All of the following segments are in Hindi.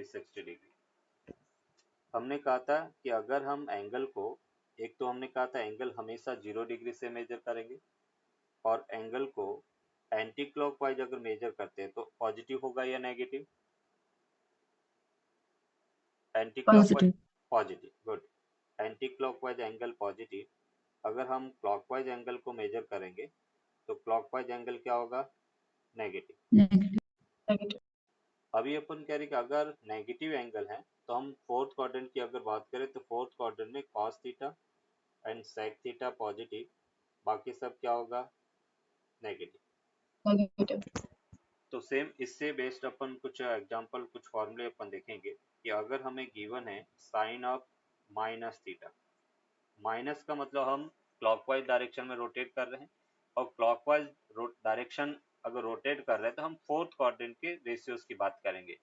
360 डिग्री। हमने कहा था कि अगर हम एंगल को, एक तो हमने कहा था एंगल हमेशा 0 डिग्री से मेजर करेंगे, और एंगल को एंटी क्लॉकवाइज अगर मेजर करते हैं तो पॉजिटिव होगा या negative? Anti clockwise positive. Positive, good. Anti clockwise angle positive, अगर हम क्लॉकवाइज एंगल को मेजर करेंगे तो क्लॉकवाइज एंगल क्या होगा? नेगेटिव। नेगेटिव। अभी अपन कह रहे कि अगर नेगेटिव एंगल है तो हम फोर्थ क्वाड्रेंट की अगर बात करें तो फोर्थ क्वाड्रेंट में cos theta and sec theta positive, बाकी सब क्या होगा? नेगेटिव। नेगेटिव। तो सेम इससे बेस्ड अपन कुछ एग्जांपल, कुछ फॉर्मूले अपन देखेंगे कि अगर हमें गिवन है sine of minus theta, minus का मतलब हम क्लॉकवाइज डायरेक्शन में रोटेट कर रहे हैं, और क्लॉकवाइज डायरेक्शन अगर रोटेट कर रहे हैं तो हम फोर्थ क्वाड्रेंट के रेशियोज की बात करेंगे।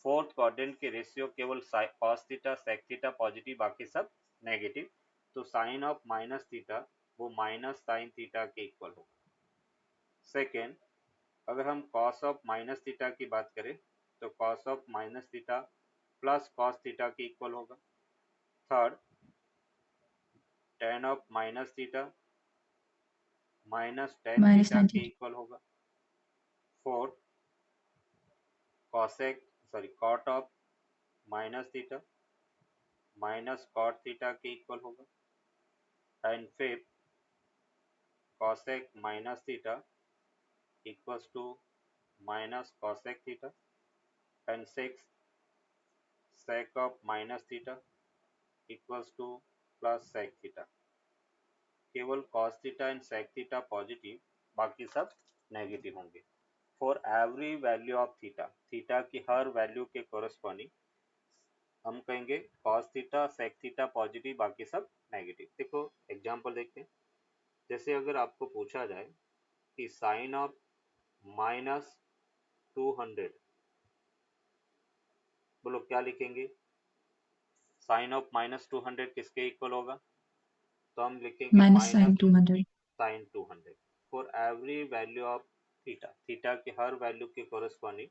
फोर्थ क्वाड्रेंट के रेशियो केवल cos theta sec theta positive, बाकी सब नेगेटिव। तो साइन ऑफ माइनस थीटा वो माइनस साइन थीटा के इक्वल होगा। सेकेंड, अगर हम कॉस ऑफ माइनस थीटा की बात करें तो cos of minus theta plus cos theta के इक्वल होगा। Third, tan of minus theta minus tan minus theta 90। के इक्वल होगा। Fourth, cot of minus theta minus cot theta के इक्वल होगा। And fifth, cosec minus theta equals to minus cosec theta. And six, sec of minus theta equals to plus sec theta. केवल cos theta and sec theta positive, बाकी सब नेगेटिव होंगे। For every value of theta, theta की हर वैल्यू के कोरस्पॉन्डिंग हम कहेंगे cos theta sec theta positive, बाकी सब नेगेटिव। देखो एग्जांपल देखते हैं। जैसे अगर आपको पूछा जाए कि साइन ऑफ माइनस 200, बोलो क्या लिखेंगे? साइन ऑफ माइनस 200 किसके इक्वल होगा? तो हम लिखेंगे minus sine minus 200। Sine 200। For every value of theta, theta की हर वैल्यू के कोरस्पॉन्डिंग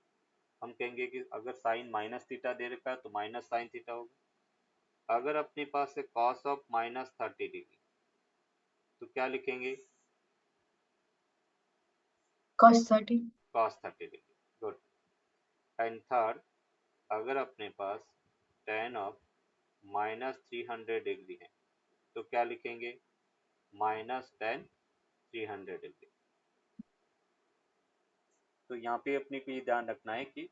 हम कहेंगे कि अगर साइन माइनस थीटा दे रखा है तो माइनस साइन थीटा होगा। अगर अपने पास है कॉस ऑफ माइनस 30 डिग्री, तो क्या लिखेंगे? cos 30। Cos 30 degree, good. And third, अगर अपने पास टेन ऑफ माइनस 300 डिग्री है तो क्या लिखेंगे? Minus ten 300 degree. तो यहाँ पे अपने को ये ध्यान रखना है कि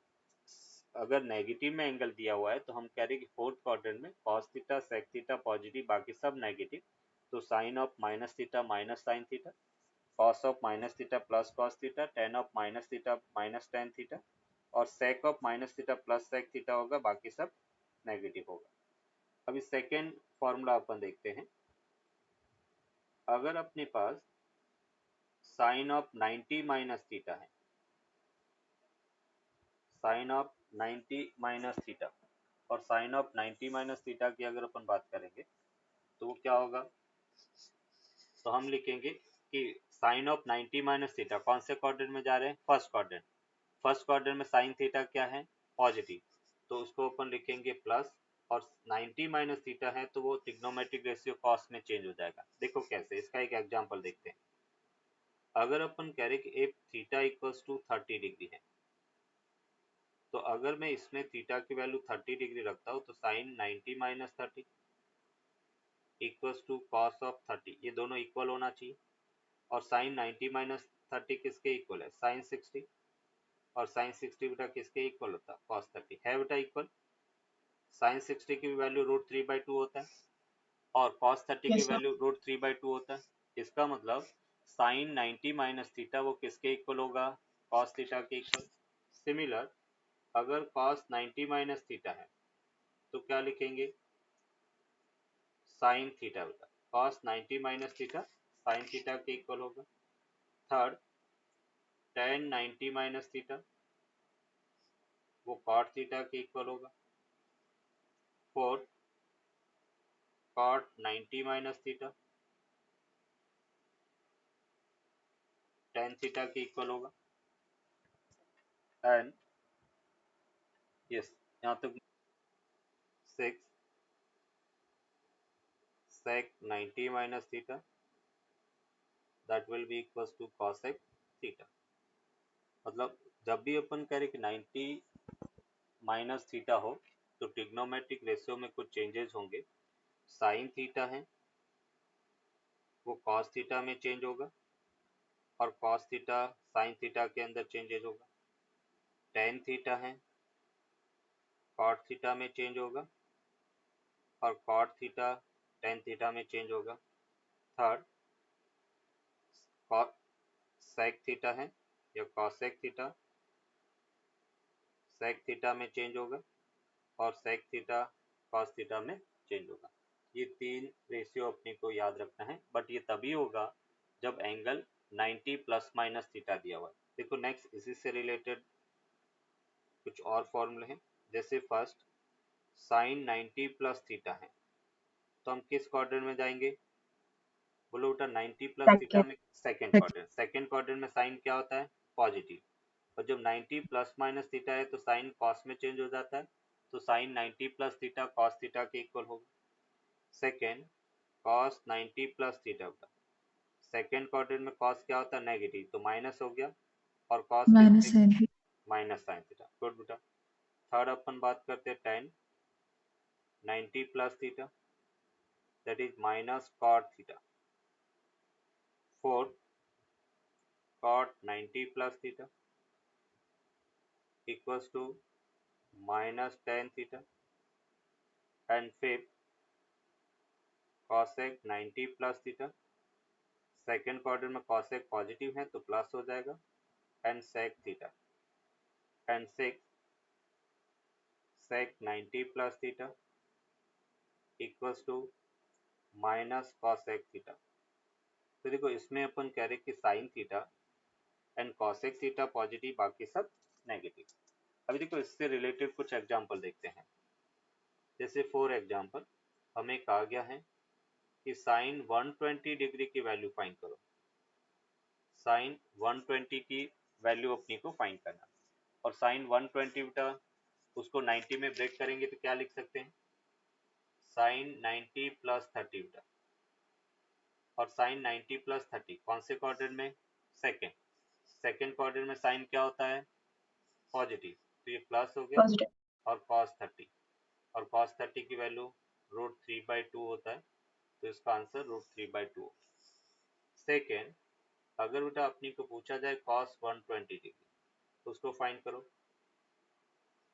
अगर नेगेटिव में एंगल दिया हुआ है तो हम कह रहे हैं कि फोर्थ क्वाड्रेंट में cos theta sec theta positive, बाकी सब नेगेटिव। तो sine of minus theta minus sine theta, cos of minus theta plus cos theta, tan of minus theta minus tan theta, और sec of minus theta plus sec theta होगा, बाकी सब नेगेटिव होगा। अभी सेकेंड फॉर्मूला अपन देखते हैं। अगर अपने पास साइन ऑफ 90 माइनस थीटा है, साइन ऑफ 90 माइनस थीटा, और साइन ऑफ 90 माइनस थीटा की अगर अपन बात करेंगे तो वो क्या होगा? तो हम लिखेंगे कि साइन ऑफ 90 माइनस थीटा कौन से क्वाड्रेंट में जा रहे हैं? First quadrant. फर्स्ट क्वाड्रेंट में साइन थीटा क्या है? पॉजिटिव, तो उसको अपन लिखेंगे प्लस। और 90 माइनस थीटा है तो वो ट्रिग्नोमेट्रिक रेशियो कॉस में चेंज हो जाएगा। देखो कैसे, इसका एक एग्जांपल देखते हैं। अगर अपन कह रहे कि एक थीटा इक्वल्स टू 30 डिग्री है, तो अगर मैं इसमें थीटा की वैल्यू 30 डिग्री रखता हूँ तो sine 90 minus 30 equals to cos of 30, ये दोनों इक्वल होना चाहिए। और साइन 90 माइनस 30 किसके इक्वल है? साइन 60। और साइन 60 बेटा किसके इक्वल होता है? कॉस 30 है बेटा इक्वल। साइन 60 की वैल्यू √3/2 होता है, और कॉस 30 की यस सर। वैल्यू √3/2 होता है। इसका मतलब साइन 90 माइनस थीटा वो किसके इक्वल होगा? कॉस थीटा के इक्वल। सिमिलर, अगर कॉस 90 माइनस थीटा है तो क्या लिखेंगे? साइन थीटा बेटा cos 90 minus theta sine theta के इक्वल होगा। थर्ड, टेन 90 माइनस थीटा वो कॉट थीटा के इक्वल होगा। Fourth, cot 90 minus theta tan theta के इक्वल होगा। एंड यस, यहाँ तक 6 sec 90 minus theta that will be equals to cosec theta। मतलब जब भी अपन करें कि 90 माइनस थीटा हो तो ट्रिग्नोमेट्रिक रेशियो में कुछ चेंजेस होंगे। साइन थीटा है वो कॉस थीटा में चेंज होगा और कॉस थीटा साइन थीटा के अंदर चेंजेस होगा। टेन थीटा है कॉट थीटा में चेंज होगा और कॉट थीटा टेन थीटा में चेंज होगा। थर्ड सेक थीटा है या कॉसेक थीटा सेक थीटा में चेंज होगा और सेक थीटा कॉस थीटा में चेंज होगा। ये तीन रेशियो अपने को याद रखना है, बट ये तभी होगा जब एंगल 90 प्लस माइनस थीटा दिया हुआ है। देखो नेक्स्ट इसी से रिलेटेड कुछ और फॉर्मूले हैं। जैसे फर्स्ट साइन 90 प्लस थीटा है तो हम किस क्वाड्रेंट में जाएंगे? बोलो बेटा 90 प्लस थीटा Second. में सेकंड क्वाड्रेंट। सेकंड क्वाड्रेंट में साइन क्या होता है? पॉजिटिव। और जब 90 प्लस माइनस थीटा है तो साइन कॉस में चेंज हो जाता है, तो sine 90 plus theta cos theta के इक्वल होगा। सेकेंड कॉस 90 प्लस थीटा होगा। सेकेंड क्वाड्रेंट में कॉस क्या होता है? नेगेटिव, तो माइनस हो गया और कॉस Minus किससे? sign. Minus sine theta. Good बेटा। थर्ड अपन बात करते हैं tan 90 plus theta that is minus cot theta. Fourth cot 90 plus theta equals to minus tan theta। and fifth cosec 90 plus theta। Second quadrant में cosec पॉजिटिव है तो प्लस हो जाएगा and sec theta. And six sec 90 plus theta equals to minus cosec theta. तो देखो इसमें अपन कह रहे कि sine theta and cosec theta positive, बाकी सब नेगेटिव। अभी देखो इससे रिलेटेड कुछ एग्जांपल देखते हैं। जैसे फॉर एग्जांपल हमें कहा गया है कि साइन 120 डिग्री की वैल्यू फाइंड करो। साइन 120 की वैल्यू अपनी को फाइंड करना, और साइन 120 बेटा उसको 90 में ब्रेक करेंगे तो क्या लिख सकते हैं? साइन 90 प्लस 30 बेटा। और साइन 90 प्लस 30 कौन से क्वाड्रेंट में? सेकेंड। सेकेंड क्वाड्रेंट में साइन क्या होता है? पॉजिटिव, तो ये प्लस हो गया। Positive. और कॉस 30, और कॉस 30 की वैल्यू √3/2 होता है, तो इसका आंसर √3/2। सेकेंड अगर बेटा अपनी को पूछा जाए cos 120 डिग्री तो उसको फाइंड करो।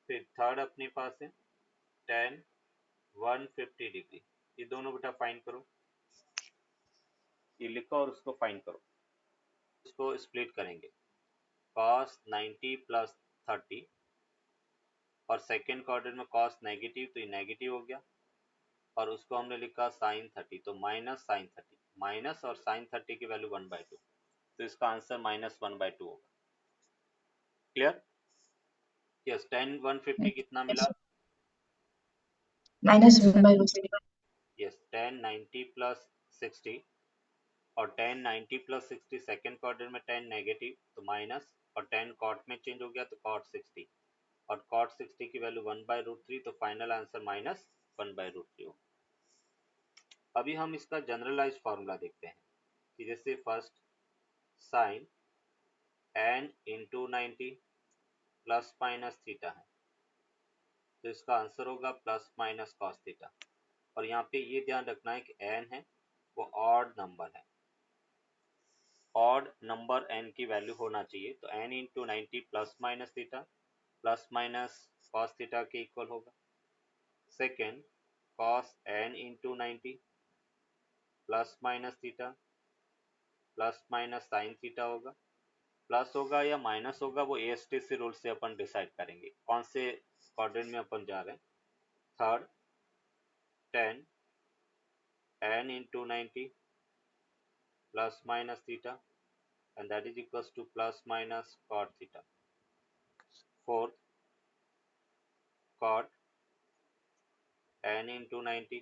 फिर थर्ड अपने पास है tan 150 डिग्री, ये दोनों बेटा फाइंड करो। ये लिखो और उसको फाइंड करो। इसको स्प्लिट करेंगे cos 90 प्लस 30 और सेकेंड क्वाड्रेंट में cos नेगेटिव तो ये नेगेटिव हो गया, और उसको हमने लिखा sin 30 तो माइनस sin 30। माइनस और sin 30 की वैल्यू 1/2, तो इसका आंसर -1/2 होगा। क्लियर? यस। tan 150 कितना मिला? -1/2. यस, tan 90 प्लस 60 और tan 90 प्लस 60 सेकेंड क्वाड्रेंट में tan नेगेटिव तो माइनस, और tan कॉट में चेंज हो गया तो cot 60, और cot 60 की वैल्यू 1/√3, तो फाइनल आंसर -1/√3 हो। अभी हम इसका जनरलाइज फार्मूला देखते हैं कि जैसे first sine n into 90 plus minus theta है तो इसका आंसर होगा प्लस माइनस कॉस थीटा। और यहाँ पे ये ध्यान रखना है कि n है वो ऑड नंबर है, ऑड नंबर n की वैल्यू होना चाहिए, तो n into 90 plus minus theta plus minus cos theta के इक्वल होगा। Second cos n into 90 plus minus theta plus minus sine theta होगा। प्लस होगा या माइनस होगा वो ASTC रूल से अपन डिसाइड करेंगे कौन से क्वाड्रेंट में अपन जा रहे हैं। Third tan n into 90 plus minus theta and that is equals to plus minus cot theta। Fourth cot n into 90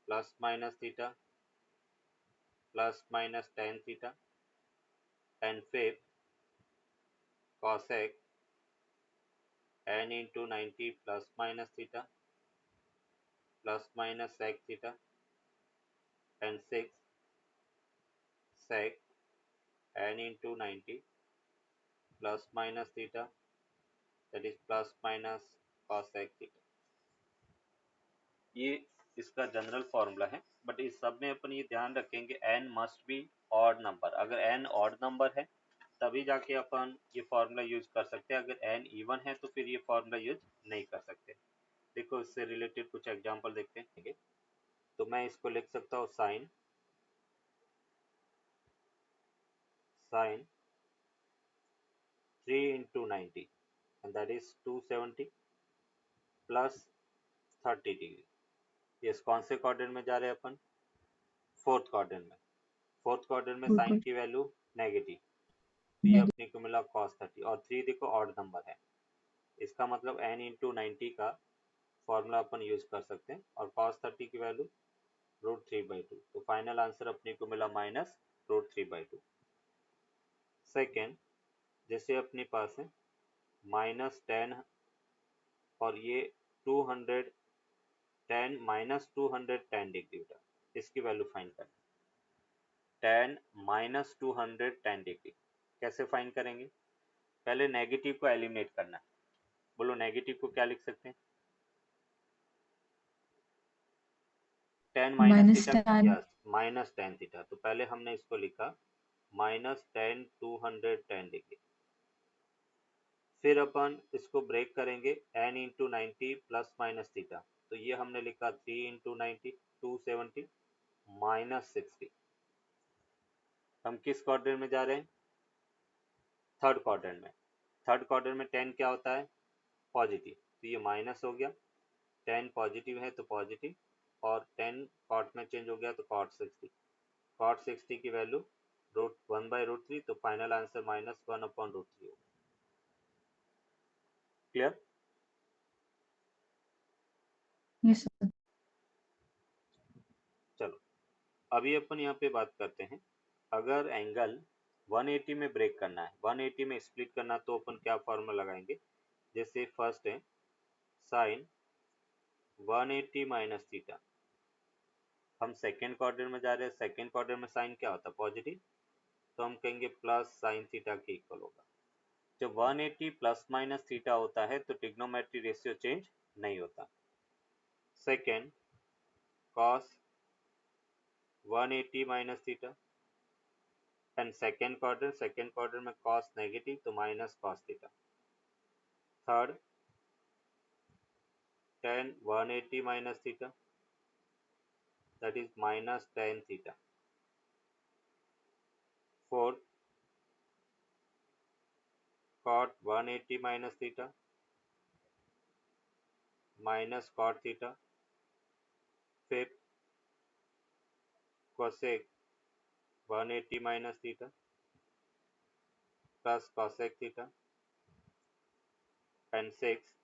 plus minus theta plus minus tan theta। and fifth cosec n into 90 plus minus theta plus minus sec theta and 6 sec n into 90 plus minus theta, that is plus minus cos sec theta. ये इसका जनरल फॉर्मूला है, बट इस सब में अपन ये ध्यान रखेंगे n must be odd number. अगर n ऑड नंबर है तभी जाके अपन ये फॉर्मूला यूज कर सकते हैं. अगर n इवन है तो फिर ये फॉर्मूला यूज नहीं कर सकते. देखो इससे रिलेटेड कुछ एग्जांपल देखते हैं. तो मैं इसको लिख सकता हूँ sine 3 into 90 and that is 270 plus 30 degree. ये कौन से क्वाड्रेंट में जा रहे हैं अपन? फोर्थ क्वाड्रेंट में. फोर्थ क्वाड्रेंट में साइन की वैल्यू नेगेटिव, तो ये अपने को मिला cos 30 और 3 देखो ऑड नंबर है. इसका मतलब n into 90 का फॉर्मूला अपन यूज कर सकते हैं और cos 30 की वैल्यू √3/2. तो फाइनल आंसर अपने को मिला माइनस √3/2. सेकेंड, जैसे अपने पास है -10 और ये 210 -210 डिग्री बेटा, इसकी वैल्यू फाइंड करना. 10 -210 डिग्री कैसे फाइंड करेंगे? पहले नेगेटिव को एलिमिनेट करना है. बोलो नेगेटिव को क्या लिख सकते हैं? 10 minus theta, yes minus 10 theta. तो पहले हमने इसको लिखा -10 210 डिग्री. फिर अपन इसको ब्रेक करेंगे n into 90 plus minus theta. तो ये हमने लिखा 3 into 90 270 माइनस 60. हम किस क्वाड्रेंट में जा रहे हैं? थर्ड क्वाड्रेंट में. थर्ड क्वाड्रेंट में 10 क्या होता है? पॉजिटिव. तो ये माइनस हो गया. 10 पॉजिटिव है तो पॉजिटिव और 10 कॉट में चेंज हो गया तो cot 60. cot 60 की वैल्यू √1/√3. तो फाइनल आंसर -1/√3 होगा. क्लियर? Yes, sir. चलो अभी अपन यहाँ पे बात करते हैं. अगर एंगल 180 में ब्रेक करना है, 180 में स्प्लिट करना, तो अपन क्या फॉर्मूला लगाएंगे? जैसे फर्स्ट है साइन 180 माइनस थीटा. हम सेकेंड क्वाड्रेंट में जा रहे हैं. सेकेंड क्वाड्रेंट में साइन क्या होता है? पॉजिटिव. तो हम कहेंगे प्लस साइन थीटा के इक्वल होगा. जब 180 प्लस माइनस थीटा होता है तो ट्रिग्नोमेट्री रेशियो चेंज नहीं होता. Second cos 180 minus theta and second quadrant में cos नेगेटिव तो minus cos theta. Third tan 180 minus theta, that is minus tan theta. Fourth cot 180 minus theta minus cot theta. Fifth cosec 180 minus theta plus cosec theta. And sixth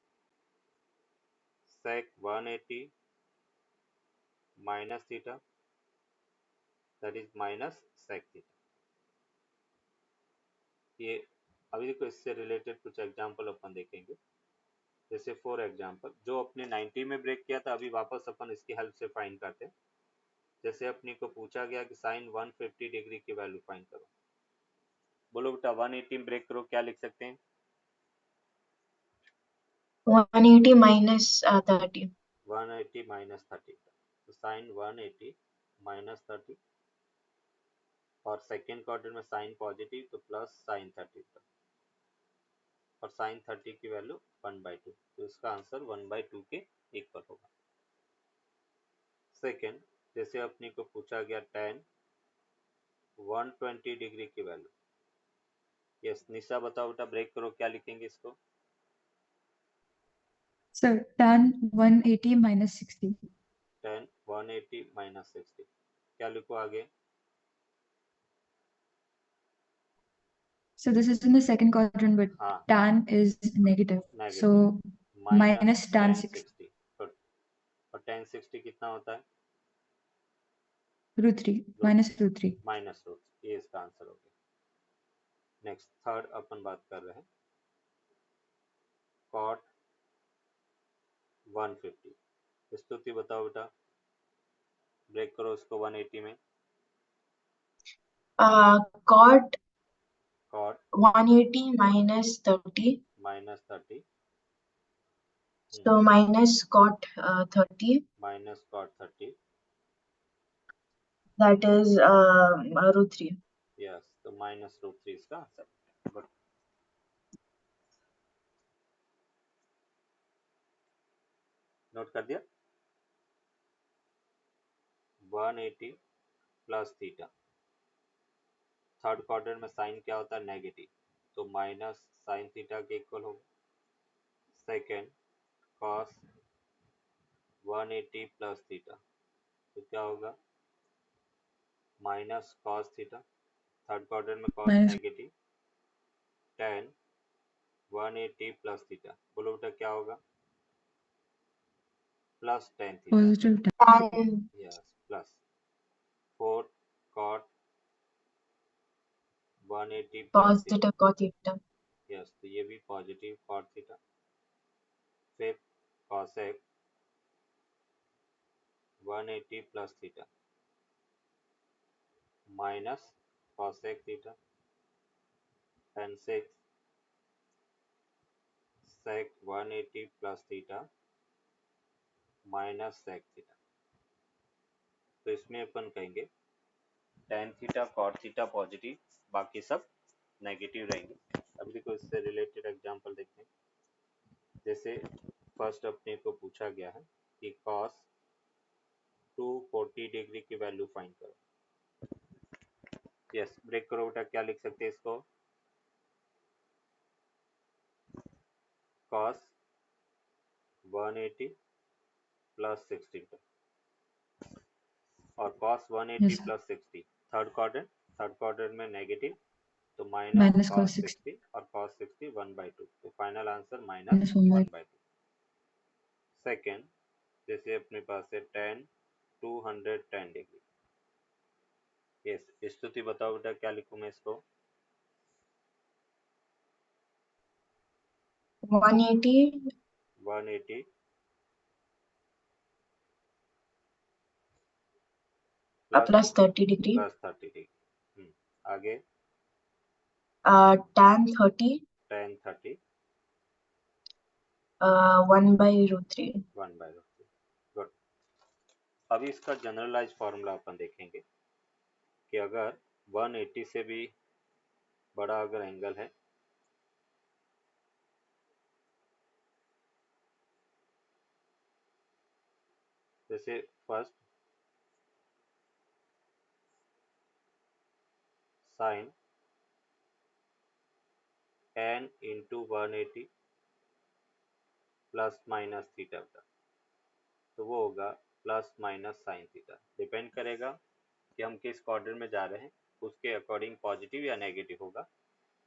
sec 180 minus theta, that is minus sec theta. ये अभी देखो इससे रिलेटेड कुछ एग्जांपल अपन देखेंगे. जैसे फॉर एग्जांपल जो अपने 90 में ब्रेक किया था, अभी वापस अपन इसकी हेल्प से फाइंड करते हैं. जैसे अपने को पूछा गया कि साइन 150 डिग्री की वैल्यू फाइंड करो. बोलो बेटा 180 ब्रेक करो, क्या लिख सकते हैं? 180 minus 30. 180 minus 30. तो साइन 180 माइनस 30 और सेकेंड क्वाड्रेंट में साइन पॉजिटिव तो प्लस साइन 30 और साइन 30 की वैल्यू 1/2. तो इसका आंसर 1/2 के इक्वल होगा. सेकेंड, जैसे अपने को पूछा गया tan 120 डिग्री की वैल्यू. यस निशा बताओ बेटा, ब्रेक करो, क्या लिखेंगे इसको? Sir, tan 180 minus 60. tan 180 minus 60. क्या लिखो आगे? So this is in the second quadrant, but हाँ tan is negative. Negative. So minus tan 60 और tan 60 कितना होता है? √3 minus √3. Minus root. ये इसका आंसर हो गया. नेक्स्ट थर्ड अपन बात कर रहे हैं cot 150। स्तुति बताओ बेटा, ब्रेक करो इसको 180 में। Cot cot 180 minus 30. minus 30 So minus cot 30. minus cot 30, That is root 3. Yes, तो माइनस रूट 3 इसका आंसर। गुड। नोट कर दिया। 180 प्लस थीटा, थर्ड क्वार्टर में साइन क्या होता है? नेगेटिव, तो माइनस साइन थीटा के इक्वल होगा। सेकेंड कॉस 180 प्लस थीटा, तो क्या होगा? Minus cos theta, third quarter में cos Minus negative, tan 180 plus theta, बोलो बेटा क्या होगा? Plus tan theta, positive Tan yes, plus 4 cot 180 plus theta, positive cot theta. यस, तो ये भी पॉजिटिव कॉट थीटा। फिर cosec 180 plus theta minus cosec theta, and six sec 180 plus theta minus sec theta. तो इसमें अपन कहेंगे tan theta cot theta positive, बाकी सब नेगेटिव रहेंगे। अभी देखो इससे रिलेटेड एग्जांपल देखते हैं। जैसे फर्स्ट अपने को पूछा गया है कि कॉस 240 डिग्री की वैल्यू फाइंड करो। यस, ब्रेक करो बेटा, क्या लिख सकते हैं इसको? कॉस 180 प्लस 60 और cos 180 Yes. Plus 60, third quadrant में नेगेटिव, तो माइनस Minus कॉस cos 60 60 और कॉस 60 1/2, तो final answer minus minus 1/2. 1/2। Second, जैसे अपने पास है टेन 210 डिग्री। यस, स्तुति बताओ बेटा क्या लिखूं मैं इसको? 180 180 plus 30 degree. Plus 30 degree. आगे Tan 30 ten 30 1 by root 3. 1/3। Good. अभी इसका जनरलाइज फॉर्मूला अपन देखेंगे कि अगर 180 से भी बड़ा अगर एंगल है, जैसे first sine n into 180 plus minus theta का, तो वो होगा plus minus sine theta. Depend करेगा कि हम किस क्वाड्रेंट में जा रहे हैं, उसके अकॉर्डिंग पॉजिटिव या नेगेटिव होगा।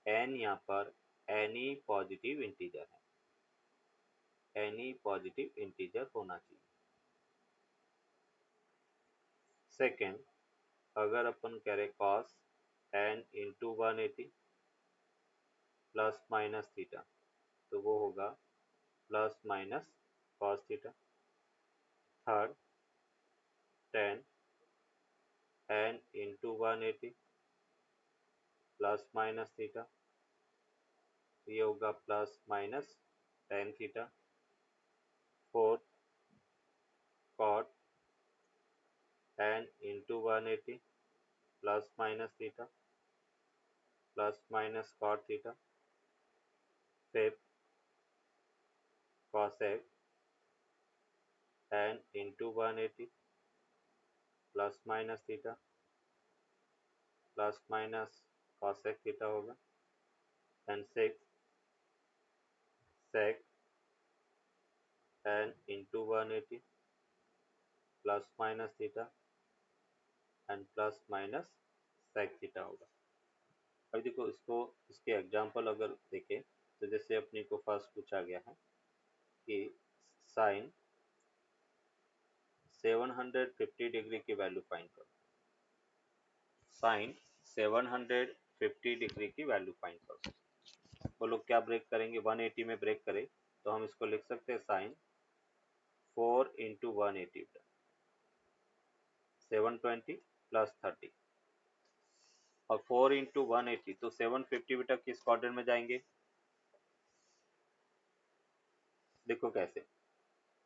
n यहाँ पर एनी पॉजिटिव इंटीजर है, एनी पॉजिटिव इंटीजर होना चाहिए। सेकेंड, अगर अपन करें cos n into 180 plus minus theta, तो वो होगा plus minus cos theta. Third, tan n into 180 plus minus theta, तो ये होगा plus minus tan theta. Fourth, cot n into 180 plus minus theta plus minus cot theta. Fifth, cosec n into 180 plus minus theta plus minus cosec theta होगा। And six, sec n into 180 plus minus theta and plus minus sec theta होगा। अभी देखो इसको, इसके एग्जांपल अगर देखें तो जैसे अपने को फर्स्ट पूछा गया है कि साइन 750 डिग्री की वैल्यू फाइंड करो। साइन 750 डिग्री की वैल्यू फाइंड करो। वो लोग क्या ब्रेक करेंगे? 180 में ब्रेक करें तो हम इसको लिख सकते हैं साइन 4 इंटू 180 बेटा 720 प्लस 30 और 4 इंटू 180 तो 750 बेटा किस क्वाड्रेंट में जाएंगे? देखो कैसे,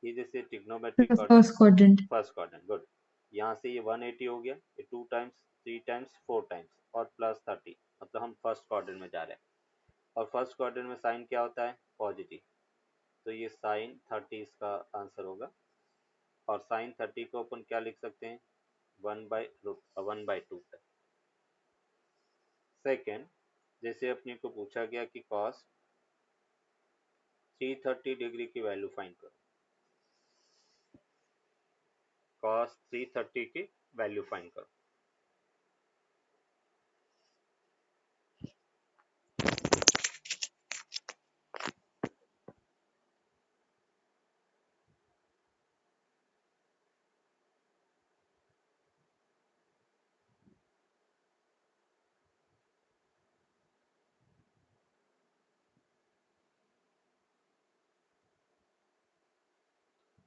ये जैसे trigonometric The quadrant, first quadrant. First quadrant, good. यहाँ से ये 180 हो गया, ये 2 टाइम्स 3 टाइम्स 4 टाइम्स और प्लस 30, मतलब हम फर्स्ट क्वाड्रेंट में जा रहे हैं। और फर्स्ट क्वाड्रेंट में साइन क्या होता है? पॉजिटिव, तो ये साइन 30 इसका आंसर होगा। और साइन 30 को अपन क्या लिख सकते हैं? 1/2। सेकेंड, जैसे अपने को पूछा गया कि कॉस 330 डिग्री की वैल्यू फाइंड करो, कॉस 330 की वैल्यू फाइंड करो।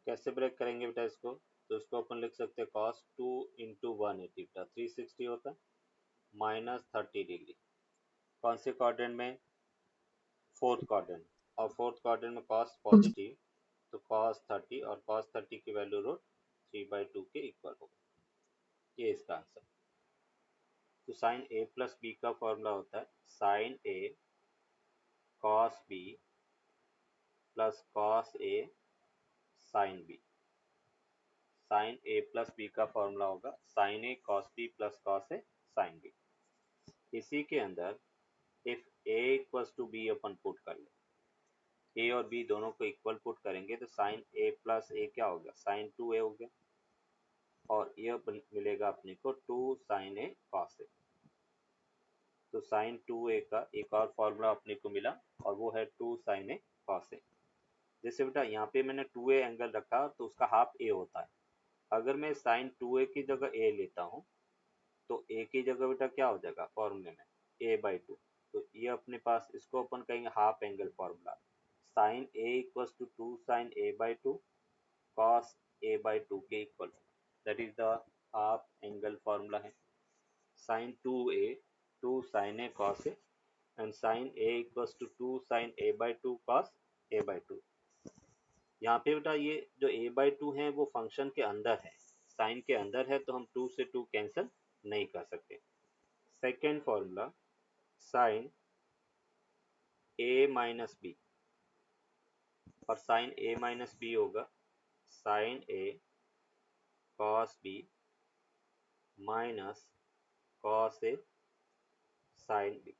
कैसे ब्रेक करेंगे बेटा इसको? तो इसको अपन लिख सकते हैं कॉस 2 इंटू 180 बेटा 360 होता है माइनस 30 डिग्री। कौन से क्वाड्रेंट में? Fourth quadrant. और फोर्थ क्वाड्रेंट में कॉस पॉजिटिव, तो कॉस 30 और कॉस 30 की वैल्यू रूट 3/2 के इक्वल होगा। ये इसका आंसर। तो साइन ए प्लस बी का फॉर्मूला होता है sine A cos B plus cos A sine B. Sine A plus B का फॉर्मूला होगा sine A cos B plus cos A sine B. इसी के अंदर if A equals to B अपन पुट कर ले, ए और बी दोनों को इक्वल पुट करेंगे तो साइन ए प्लस ए क्या हो गया? साइन 2a हो गया। और यह मिलेगा अपने को 2 साइन ए कॉस ए। तो साइन 2a का एक और फॉर्मूला अपने को मिला और वो है 2 साइन ए कॉस ए। जैसे बेटा यहाँ पे मैंने 2a एंगल रखा तो उसका हाफ a होता है। अगर मैं साइन 2a की जगह a लेता हूँ तो a की जगह बेटा क्या हो जाएगा फॉर्मूले में? a/2। तो ये अपने पास, इसको अपन कहेंगे half angle formula. Sine a equals to 2 sine a/2 cos a/2 के इक्वल होगा। That is the half angle formula है। Sine 2a 2 sine a cos a and sine a equals to 2 sine a/2 cos a/2। यहाँ पे बेटा ये जो a/2 है वो फंक्शन के अंदर है, साइन के अंदर है, तो हम 2 से 2 कैंसिल नहीं कर सकते। Second formula sine a minus B, और साइन a माइनस बी होगा sine a cos b minus cos a sine b।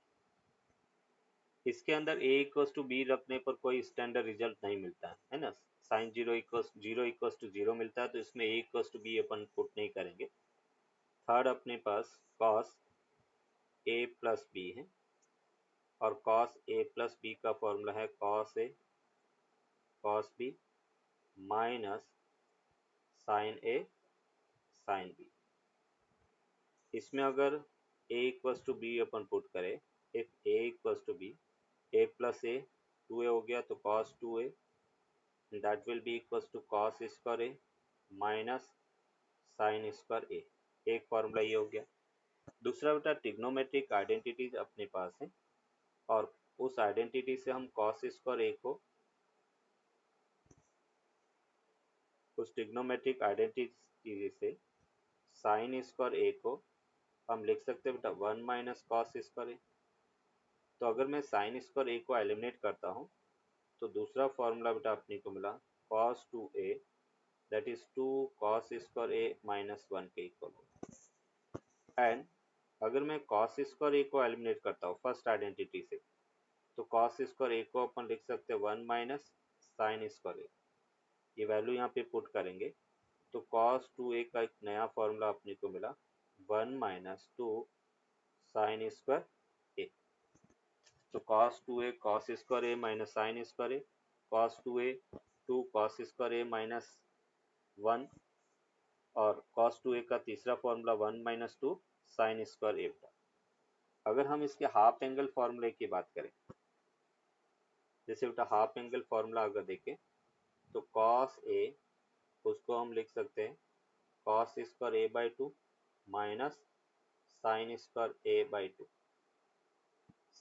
इसके अंदर a इक्वल्स टू बी रखने पर कोई स्टैंडर्ड रिजल्ट नहीं मिलता है ना। साइन 0 इक्वल्स टू 0 मिलता है, तो इसमें a इक्वल्स टू बी अपन पुट नहीं करेंगे। थर्ड अपने पास cos a प्लस बी है, और cos a प्लस बी का फॉर्मूला है cos a cos b minus sine a sine b। इसमें अगर a इक्वल्स टू बी अपन पुट करें, if a equals to B, a plus a 2a हो गया तो cos 2a, that will be equals to cos square a minus sine square a। एक फॉर्मूला ये हो गया। दूसरा बेटा ट्रिग्नोमेट्रिक आइडेंटिटीज अपने पास है, और उस आइडेंटिटी से हम cos स्क्वायर a को, उस ट्रिग्नोमेट्रिक आइडेंटिटी से साइन स्क्वायर a को हम लिख सकते हैं बेटा 1 माइनस कॉस स्क्वायर a। तो अगर मैं साइन स्क्वायर a को एलिमिनेट करता हूँ तो दूसरा फॉर्मूला बेटा अपने को मिला cos 2a, that is 2 cos square a minus 1 के इक्वल। एंड अगर मैं cos स्क्वायर a को एलिमिनेट करता हूँ फर्स्ट आइडेंटिटी से, तो cos स्क्वायर a को अपन लिख सकते हैं 1 माइनस साइन स्क्वायर a। ये वैल्यू यहाँ पे पुट करेंगे तो cos 2a का एक नया फॉर्मूला अपने को मिला 1 माइनस 2 साइन स्क्वायर a। तो cos 2a cos square a minus sine square a, cos 2a 2 cos square a minus 1, और cos 2a का तीसरा formula 1 minus 2 sine square a। अगर हम इसके हाफ एंगल फॉर्मूले की बात करें, जैसे बेटा हाफ एंगल फॉर्मूला अगर देखें तो cos a उसको हम लिख सकते हैं cos square A by two minus sine square A by two.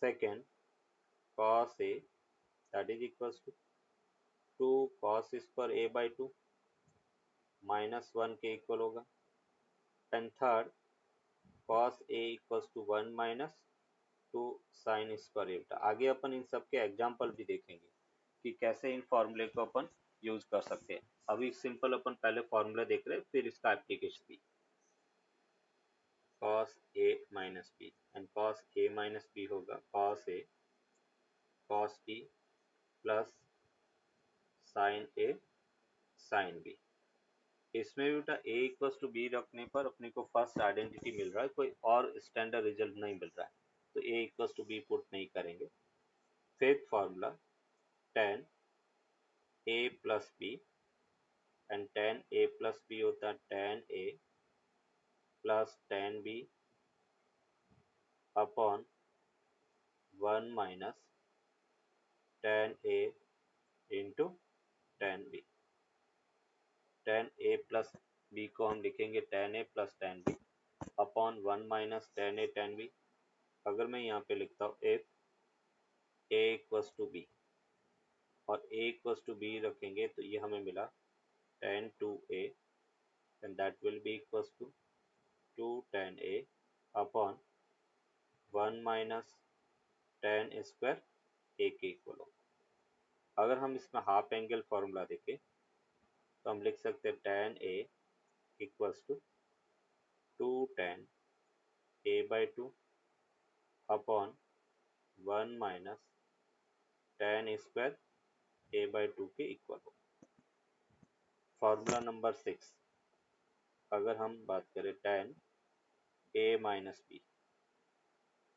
Second cos A that is equals to 2 cos square A by two minus 1 के इक्वल होगा। And third cos A equals to 1 minus 2 sine square A बेटा। आगे अपन इन सब के एग्जाम्पल भी देखेंगे कि कैसे इन फॉर्मूले को अपन यूज कर सकते हैं। अभी सिंपल अपन पहले फॉर्मूला देख रहे हैं, फिर इसका एप्लीकेशन भी। cos a minus b and cos a minus b होगा cos a cos b plus sin a sin b। इसमें भी बेटा a इक्वल्स टू b रखने पर अपने को फर्स्ट आइडेंटिटी मिल रहा है, कोई और स्टैंडर्ड रिजल्ट नहीं मिल रहा है, तो a equals to b put नहीं करेंगे। Fifth formula tan a plus b and tan a plus b होता है tan a plus tan b upon 1 minus tan a into tan b। tan a plus b को हम लिखेंगे tan a plus tan b upon 1 minus tan a tan b। अगर मैं यहाँ पे लिखता हूँ if a equals to b और a इक्वल्स टू b रखेंगे तो ये हमें मिला tan 2a and that will be equals to 2 tan a upon 1 minus tan square a के इक्वल होगा। अगर हम इसमें हाफ एंगल फॉर्मूला देखें तो हम लिख सकते हैं tan a equals to 2 tan a by two upon 1 minus tan square a by two के इक्वल हो। फॉर्मूला नंबर 6 अगर हम बात करें tan a माइनस b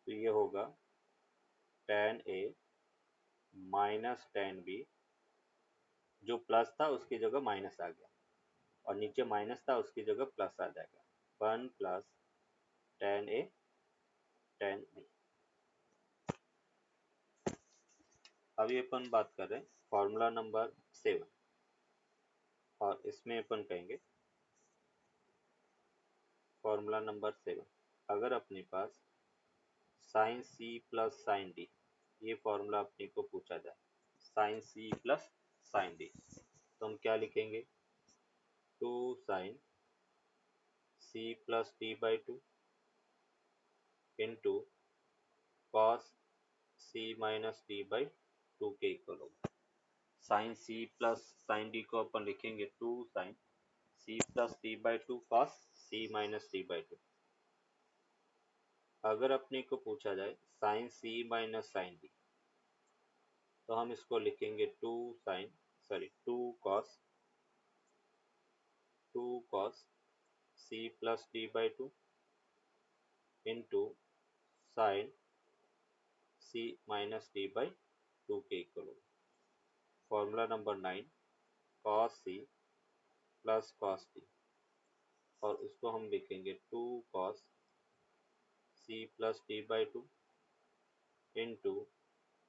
तो ये होगा tan a minus tan b, जो प्लस था उसकी जगह माइनस आ गया और नीचे माइनस था उसकी जगह प्लस आ जाएगा 1 plus tan a tan b। अभी अपन बात कर रहे हैं फॉर्मूला नंबर 7 और इसमें अपन कहेंगे फॉर्मूला नंबर 7 अगर अपने पास sine c plus sine d ये फॉर्मूला अपने को पूछा जाए sine c plus sine d तो हम क्या लिखेंगे 2 sine c plus d by two into cos c minus d by two के इक्वल होगा। Sine c plus sine d को अपन लिखेंगे 2 sine c plus d by two cos c minus d by two. अगर अपने को पूछा जाए sine c minus sign d तो हम इसको लिखेंगे 2 cos c plus d by two into sine c minus d by two के इक्वल होगा। Formula number 9 cos c plus cos d और उसको हम लिखेंगे 2 cos c plus d by two into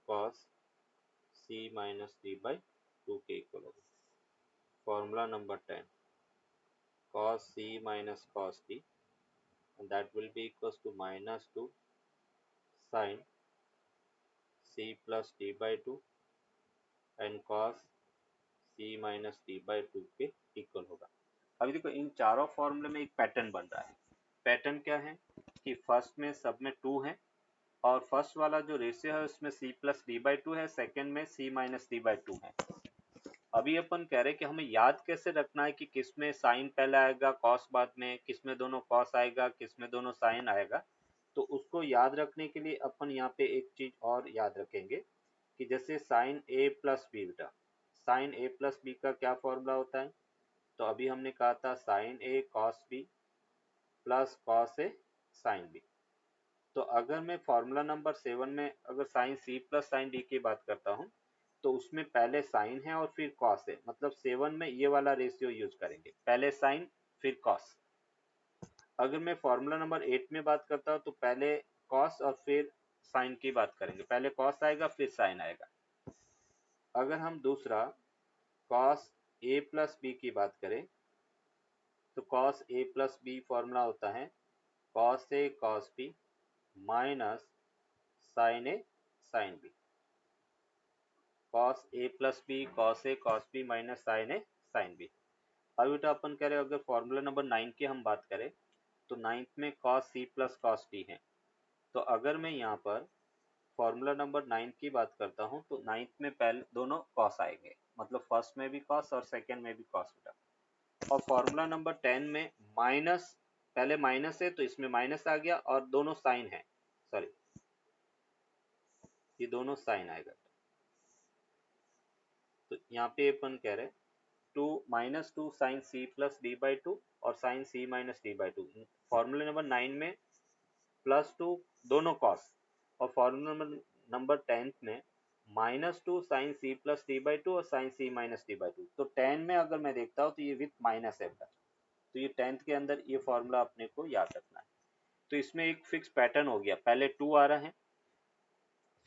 cos c minus d by two के इक्वल होगा। Formula number 10 cos c minus cos d and that will be equals to minus 2 sin c plus d by 2 and cos c minus d by 2 के इक्वल होगा। अभी देखो इन चारों फॉर्मूले में एक पैटर्न बन रहा है। पैटर्न क्या है कि फर्स्ट में सब में 2 है और फर्स्ट वाला जो रेशियो है उसमें c plus D by to है, सेकेंड में c minus D by to है। अभी अपन कह रहे हैं कि हमें याद कैसे रखना है कि किसमें साइन पहले आएगा कॉस बाद में, किसमें दोनों कॉस आएगा, किसमें दोनों साइन आएगा। तो उसको याद रखने के लिए अपन यहाँ पे एक चीज और याद रखेंगे कि जैसे साइन ए प्लस बी बेटा, साइन ए प्लस बी का क्या फॉर्मूला होता है, तो अभी हमने कहा था sine A cos B plus cos A sine B. तो अगर मैं फॉर्मूला नंबर 7 में अगर sine C plus sine D की बात करता हूँ तो उसमें पहले साइन है और फिर कॉस है, मतलब 7 में ये वाला रेशियो यूज करेंगे, पहले साइन फिर कॉस। अगर मैं फॉर्मूला नंबर 8 में बात करता हूँ तो पहले कॉस और फिर साइन की बात करेंगे, पहले कॉस आएगा फिर साइन आएगा। अगर हम दूसरा कॉस ए प्लस बी की बात करें तो cos A plus B formula होता है cos A cos B minus sign A sine B. Cos A plus B cos A cos B minus sign A sine B. अब बेटा अपन कह रहे हैं अगर फॉर्मूला नंबर 9 की हम बात करें तो 9th में cos C plus cos D है। तो अगर मैं यहाँ पर फॉर्मूला नंबर 9 की बात करता हूँ तो 9th में पहले दोनों कॉस आएंगे, मतलब फर्स्ट में भी कॉस और सेकंड में भी कॉस बेटा। और फॉर्मूला नंबर 10 में माइनस, पहले माइनस है तो इसमें माइनस आ गया और दोनों साइन है, सॉरी ये दोनों साइन आएगा। तो यहाँ पे अपन कह रहे हैं two minus two sine C plus D by two और sine C minus D by two. Formula number 9 में प्लस टू दोनों कॉस और फॉर्मूला नंबर 10 में minus two sine C plus D by two और sine C minus D by two. तो 10 में अगर मैं देखता हूँ तो ये विथ माइनस है बेटा, तो ये 10th के अंदर ये फॉर्मूला अपने को याद रखना है। तो इसमें एक फिक्स पैटर्न हो गया, पहले 2 आ रहा है,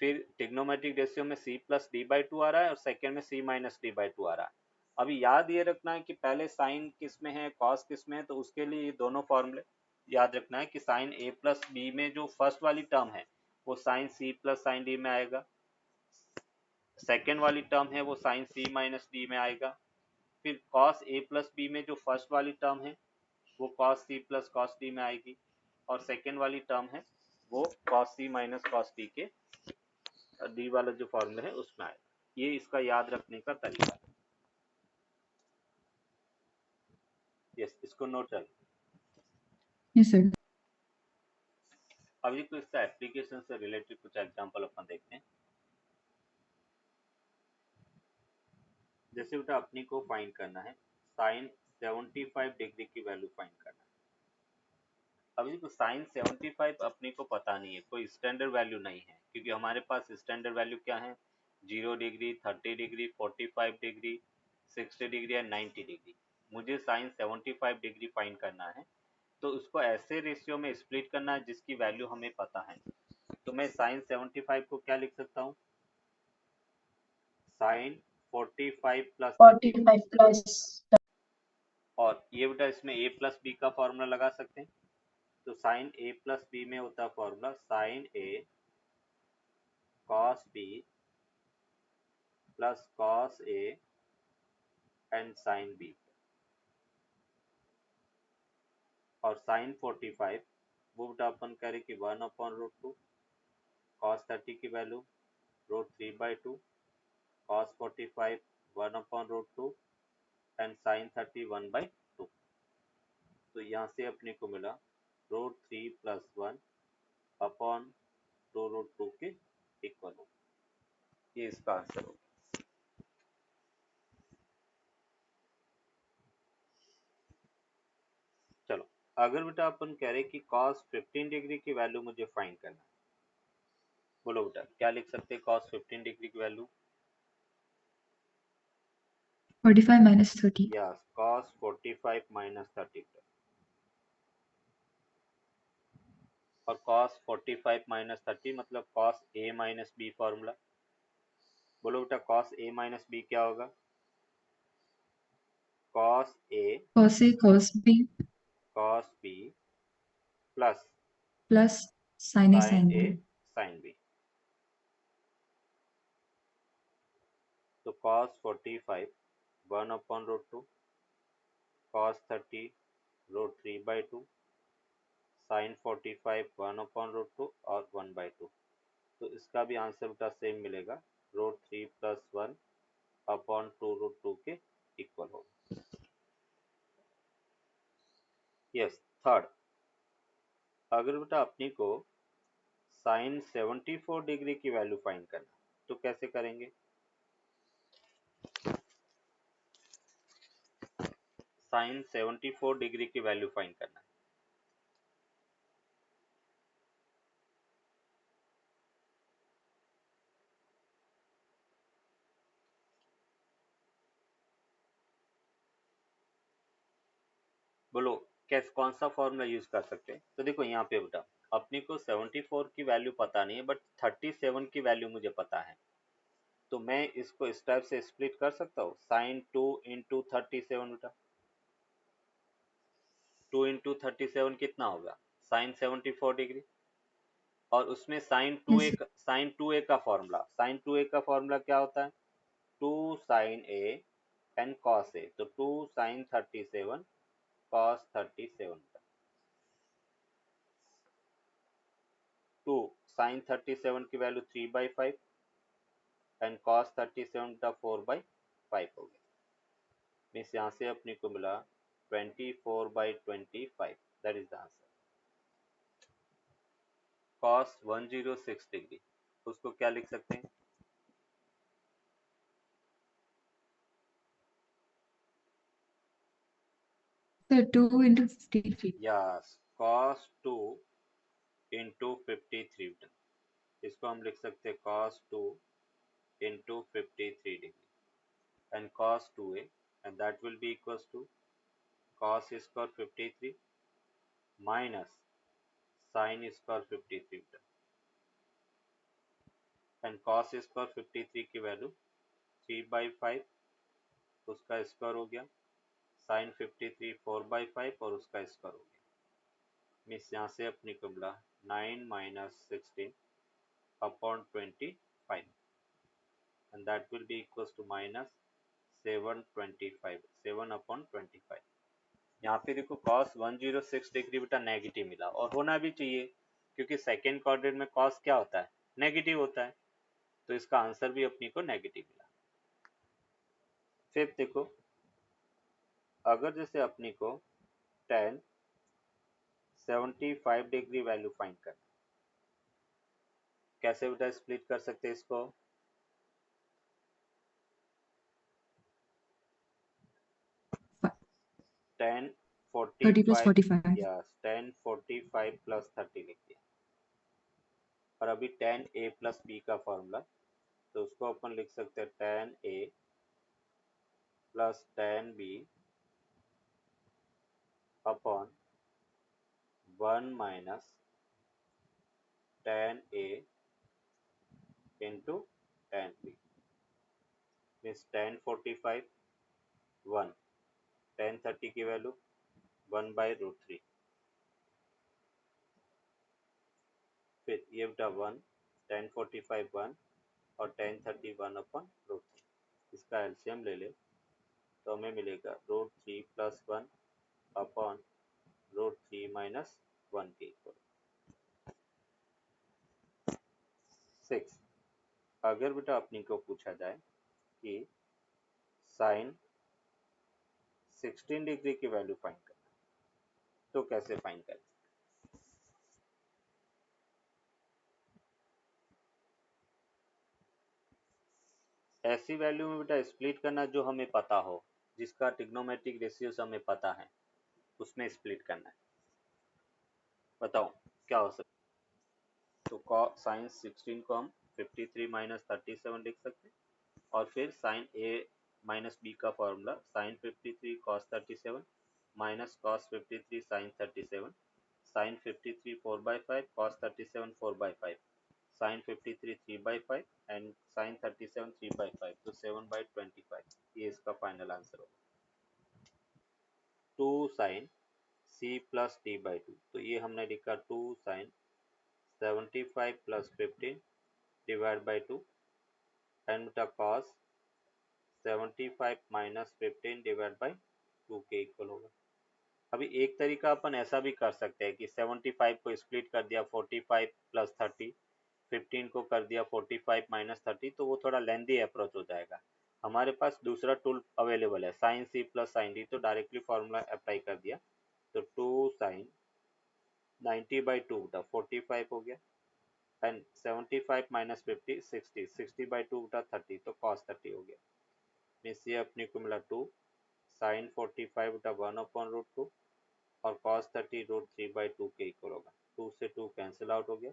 फिर ट्रिग्नोमेट्रिक रेशियो में c plus D by two आ रहा है और सेकेंड में c minus D by two आ रहा है। अभी याद ये रखना है कि पहले साइन किस में है कॉस किस में है, तो उसके लिए ये दोनों फॉर्मूले याद रखना है कि साइन a प्लस बी में जो फर्स्ट वाली टर्म है वो sine c plus sine D में आएगा, सेकेंड वाली टर्म है वो साइन c माइनस डी में आएगा, फिर कॉस a प्लस बी में जो फर्स्ट वाली टर्म है वो cos c plus cos D में आएगी और सेकेंड वाली टर्म है वो cos c minus cos D के डी वाला जो फॉर्मूला है उसमें आएगा। ये इसका याद रखने का तरीका है। यस, इसको नोट कर। Yes, sir. अभी तो इसका एप्लीकेशन से रिलेटेड कुछ एग्जांपल अपन देखते हैं। जैसे बेटा अपने को फाइंड करना है साइन 75 डिग्री की वैल्यू फाइंड करना है। अभी तो साइन 75 अपने को पता नहीं है, कोई स्टैंडर्ड वैल्यू नहीं है, क्योंकि हमारे पास स्टैंडर्ड वैल्यू क्या है 0 degree 30 degree 45 degree 60 degree and 90 degree. मुझे साइन 75 डिग्री फाइंड करना है तो उसको ऐसे रेशियो में स्प्लिट करना है जिसकी वैल्यू हमें पता है। तो मैं साइन 75 को क्या लिख सकता हूँ, साइन 45 प्लस 30, 45 प्लस और ये बेटा इसमें a प्लस बी का फॉर्मूला लगा सकते हैं। तो साइन a प्लस बी में होता है formula sine a cos b plus cos a and sine b। और साइन 45 वो बेटा अपन करें कि 1/√2 कॉस 30 की वैल्यू √3/2 कॉस 45 1/√2 एंड साइन 30 1/2। तो यहाँ से अपने को मिला √3 प्लस 1 अपॉन 2√2 के इक्वल हो। ये इसका आंसर होगा। चलो अगर बेटा अपन कह रहे कि cos 15 डिग्री की वैल्यू मुझे फाइंड करना है, बोलो बेटा क्या लिख सकते हैं cos 15 डिग्री की वैल्यू? 45 minus 30. यस, cos 45 माइनस 30। और cos 45 माइनस 30 मतलब cos a minus B formula. बोलो बेटा cos a माइनस बी क्या होगा? cos a Cos A cos B cos b plus plus sin A sin sin a B. sin b। तो cos 45 1/√2 cos 30 √3/2 sin 45 1/√2 और 1/2। तो इसका भी आंसर बेटा सेम मिलेगा √3 प्लस 1 अपॉन 2√2 के इक्वल होगा। यस, थर्ड, अगर बेटा अपनी को साइन 74 डिग्री की वैल्यू फाइंड करना तो कैसे करेंगे? साइन 74 डिग्री की वैल्यू फाइंड करना है। बोलो कैसे, कौन सा फॉर्मूला यूज कर सकते हैं? तो देखो यहाँ पे बेटा अपने को 74 की वैल्यू पता नहीं है बट 37 की वैल्यू मुझे पता है। तो मैं इसको इस टाइप से स्प्लिट कर सकता हूँ, साइन 2 इंटू 37 बेटा। 2 इंटू 37 कितना होगा, साइन 74 डिग्री। और उसमें sign to Yes, A sir. Sign 2a का फॉर्मूला, साइन 2a का फॉर्मूला क्या होता है, 2 sign A and cos A. तो 2 साइन 37 कॉस 37, 2 साइन 37 की वैल्यू 3/5 एंड कॉस 37 का 4/5 हो गया। मीन्स यहाँ से अपने को मिला 24/25, that is the answer. Cos 106 degree, उसको क्या लिख सकते हैं, Sir, 2 into 53. Yes, cos 2 into 53, इसको हम लिख सकते हैं cos 2 into 53 degree and cos 2a, and that will be equals to cos square 53 minus sin square 53, and cos square 53 की वैल्यू 3/5, उसका स्क्वायर हो गया, sin 53 4/5 और उसका स्क्वायर हो गया। मीन्स यहाँ से अपने को मिला 9 minus 16 upon 25, and that will be equals to minus 725, 7 upon 25। यहाँ पे देखो cos 106 डिग्री बेटा नेगेटिव मिला, और होना भी चाहिए क्योंकि सेकेंड क्वाड्रेंट में cos क्या होता है, नेगेटिव होता है, तो इसका आंसर भी अपनी को नेगेटिव मिला। फिर देखो, अगर जैसे अपनी को tan 75 डिग्री वैल्यू फाइंड करना, कैसे बेटा स्प्लिट कर सकते हैं इसको, tan 30 plus 45, 45. Yes tan 45 plus 30 लिख दिया। और अभी tan a प्लस b का फॉर्मूला, तो उसको अपन लिख सकते हैं tan a plus tan b upon 1 minus tan a into tan b। Means tan 45 1, tan 30 की वैल्यू 1/√3, फिर ये बेटा 1, tan 45 1 और tan 30 1/√3। इसका एलसीएम ले ले तो हमें मिलेगा √3 प्लस 1 अपॉन √3 माइनस 1 के इक्वल। 6, अगर बेटा अपनी को पूछा जाए कि साइन 16 डिग्री की वैल्यू फाइंड करना, तो कैसे फाइंड करें, ऐसी वैल्यू में बेटा स्प्लिट करना जो हमें पता हो, जिसका ट्रिग्नोमेट्रिक रेशियोज हमें पता है, उसमें स्प्लिट करना है। बताओ क्या हो सकता है, तो साइन 16 को हम 53 माइनस 37 लिख सकते हैं, और फिर साइन ए माइनस बी का formula sine 53 cos 37 minus cos 53 sine 37, sine 53 4/5 cos 37 4/5, sine 53 3/5 and sine 37 3/5, तो 7/25, ये इसका फाइनल आंसर होगा। 2 sine C plus D by 2, तो ये हमने लिखा 2 sine 75 plus 15 divide by 2 and बेटा कॉस 75 माइनस 15 डिवाइड बाई 2 के इक्वल होगा। अभी एक तरीका अपन ऐसा भी कर सकते हैं कि 75 को स्प्लिट कर दिया 45 प्लस 30, 15 को कर दिया 45 माइनस 30, तो वो थोड़ा लेंदी अप्रोच हो जाएगा। हमारे पास दूसरा टूल अवेलेबल है sine C plus sine D, तो डायरेक्टली फॉर्मूला अप्लाई कर दिया, तो 2 साइन 90/2 बटा 45 हो गया, एंड 75 माइनस 50 60, 60/2 बटा 30, तो कॉस 30 हो गया। मीन्स ये अपने को मिला 2 साइन 45 बटा 1/√2 और cos 30 √3/2 के इक्वल होगा। 2 से 2 कैंसिल आउट हो गया,